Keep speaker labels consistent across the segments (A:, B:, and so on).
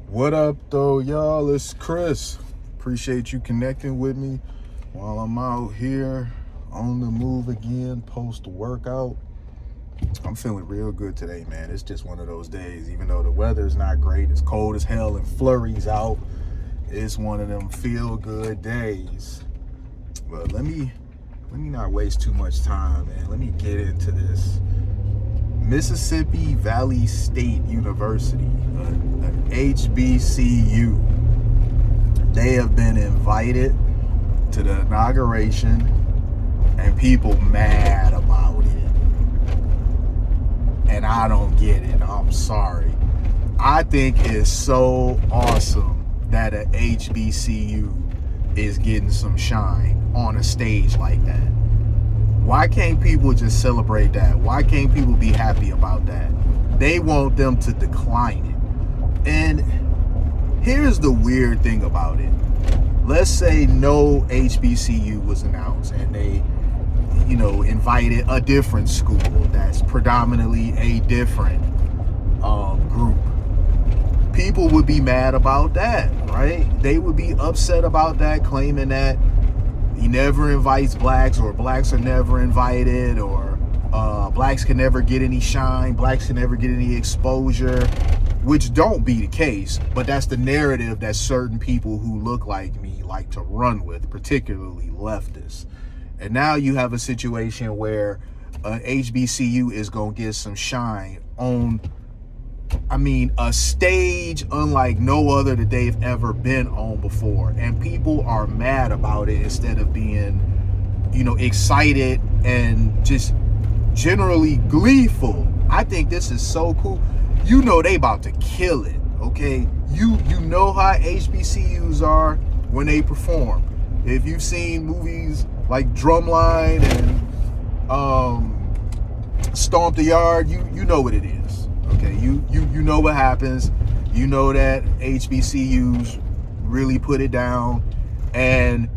A: What up, though, y'all? It's Chris. Appreciate you connecting with me while I'm out here on the move again, post-workout. I'm feeling real good today, man. It's just one of those days. Even though the weather's not great, it's cold as hell and flurries out. It's one of them feel-good days. But let me not waste too much time, man. Let me get into this. Mississippi Valley State University, an HBCU. They have been invited to the inauguration, and people mad about it. And I don't get it. I'm sorry. I think it's so awesome that a HBCU is getting some shine on a stage like that. Why can't people just celebrate that? Why can't people be happy about that? They want them to decline it. And here's the weird thing about it. Let's say no HBCU was announced and they, invited a different school that's predominantly a different group. People would be mad about that, right? They would be upset about that, claiming that he never invites blacks, or blacks are never invited, or blacks can never get any shine, blacks can never get any exposure, which don't be the case, but that's the narrative that certain people who look like me like to run with, particularly leftists. And now you have a situation where HBCU is going to get some shine on, a stage unlike no other that they've ever been on before. And people are mad about it instead of being, excited and just generally gleeful. I think this is so cool. They about to kill it, okay? You know how HBCUs are when they perform. If you've seen movies like Drumline and Stomp the Yard, you know what it is. Okay, you know what happens. You know that HBCUs really put it down. And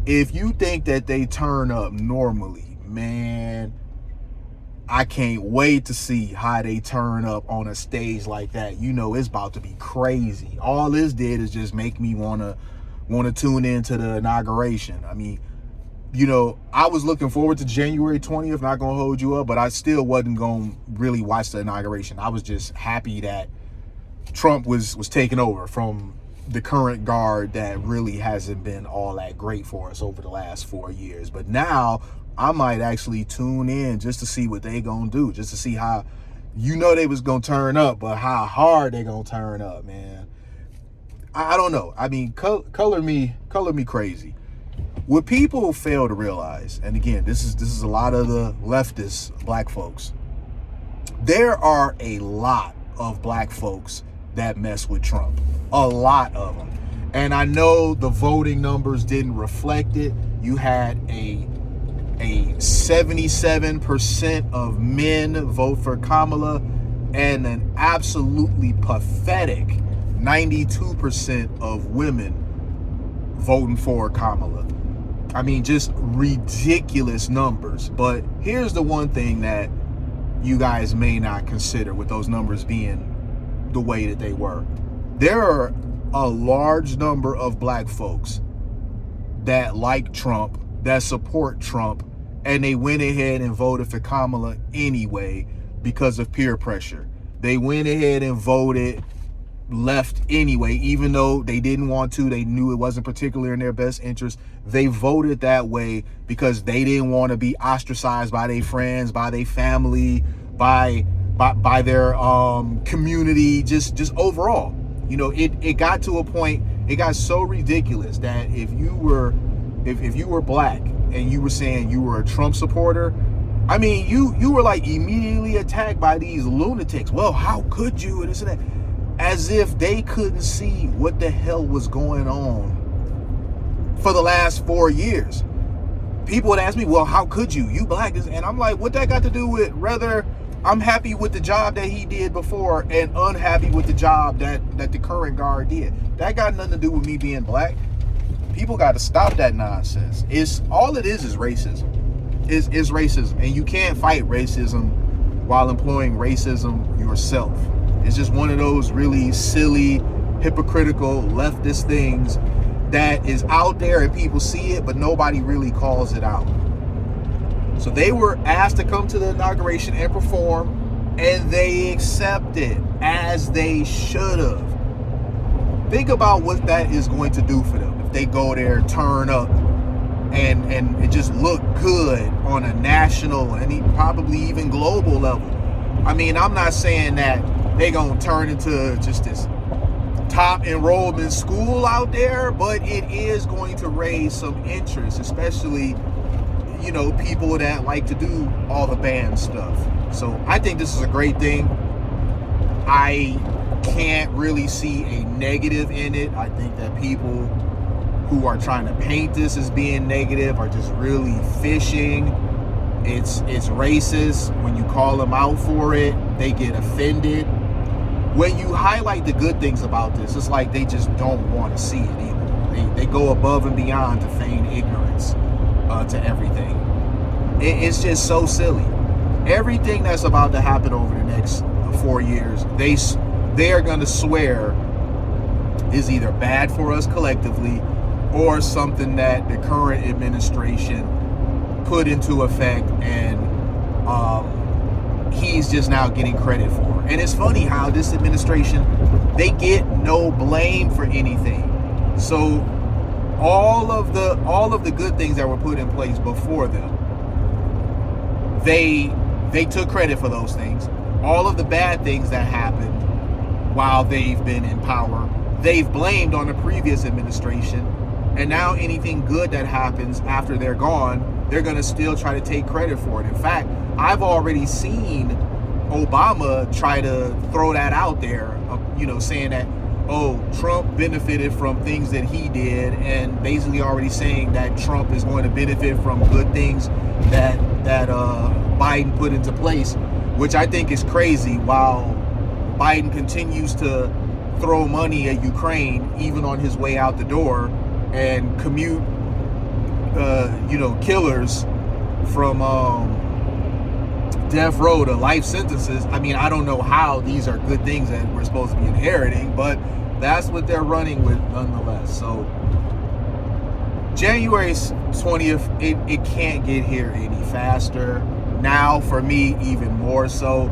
A: if you think that they turn up normally, man, I can't wait to see how they turn up on a stage like that. It's about to be crazy. All this did is just make me want to tune into the inauguration. I was looking forward to January 20th, not going to hold you up, but I still wasn't going to really watch the inauguration. I was just happy that Trump was taking over from the current guard that really hasn't been all that great for us over the last 4 years. But now I might actually tune in just to see what they going to do, just to see how, they was going to turn up, but how hard they going to turn up, man. I don't know. Color me crazy. What people fail to realize, and again, this is a lot of the leftist black folks, there are a lot of black folks that mess with Trump. A lot of them. And I know the voting numbers didn't reflect it. You had a 77% of men vote for Kamala and an absolutely pathetic 92% of women voting for Kamala. Just ridiculous numbers. But here's the one thing that you guys may not consider with those numbers being the way that they were. There are a large number of black folks that like Trump, that support Trump, and they went ahead and voted for Kamala anyway because of peer pressure. They went ahead and voted left anyway, even though they didn't want to. They knew it wasn't particularly in their best interest. They voted that way because they didn't want to be ostracized by their friends, by their family, by their community, just overall. It got to a point, it got so ridiculous that if you were black and you were saying you were a Trump supporter, you were like immediately attacked by these lunatics. Well, how could you? And this and that. As if they couldn't see what the hell was going on for the last 4 years. People would ask me, well, how could you? You black. And I'm like, what that got to do with whether I'm happy with the job that he did before and unhappy with the job that the current guard did? That got nothing to do with me being black. People got to stop that nonsense. All it is racism. Is racism. And you can't fight racism while employing racism yourself. It's just one of those really silly hypocritical leftist things that is out there and people see it, but nobody really calls it out. So they were asked to come to the inauguration and perform, and they accepted, as they should have. Think about what that is going to do for them if they go there, turn up, and just look good on a national and probably even global level. I mean, I'm not saying that they're going to turn into just this top enrollment school out there, but it is going to raise some interest, especially, you know, people that like to do all the band stuff. So I think this is a great thing. I can't really see a negative in it. I think that people who are trying to paint this as being negative are just really fishing. It's racist. When you call them out for it, they get offended. When you highlight the good things about this, it's like they just don't want to see it either. They go above and beyond to feign ignorance to everything. It's just so silly. Everything that's about to happen over the next 4 years, they are going to swear is either bad for us collectively or something that the current administration put into effect and he's just now getting credit for. And it's funny how this administration, they get no blame for anything. So all of the good things that were put in place before them, they took credit for those things. All of the bad things that happened while they've been in power, they've blamed on the previous administration. And now anything good that happens after they're gone, they're going to still try to take credit for it. In fact, I've already seen Obama try to throw that out there, saying that, oh, Trump benefited from things that he did, and basically already saying that Trump is going to benefit from good things that Biden put into place, which I think is crazy, while Biden continues to throw money at Ukraine, even on his way out the door, and commute, killers from death row to life sentences. I mean, I don't know how these are good things that we're supposed to be inheriting, but that's what they're running with nonetheless. So January 20th, it can't get here any faster. Now, for me, even more so,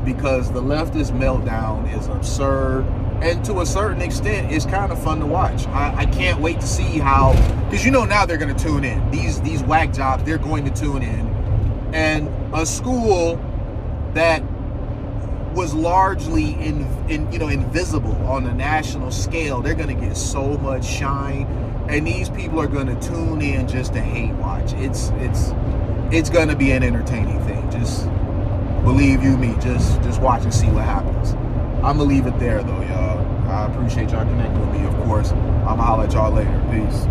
A: because the leftist meltdown is absurd. And to a certain extent, it's kind of fun to watch. I can't wait to see how, because now they're going to tune in. These whack jobs, they're going to tune in. And a school that was largely invisible on a national scale, they're going to get so much shine. And these people are going to tune in just to hate watch. It's going to be an entertaining thing. Just believe you me, just watch and see what happens. I'm going to leave it there, though, y'all. I appreciate y'all connecting with me, of course. I'm going to holler at y'all later. Peace.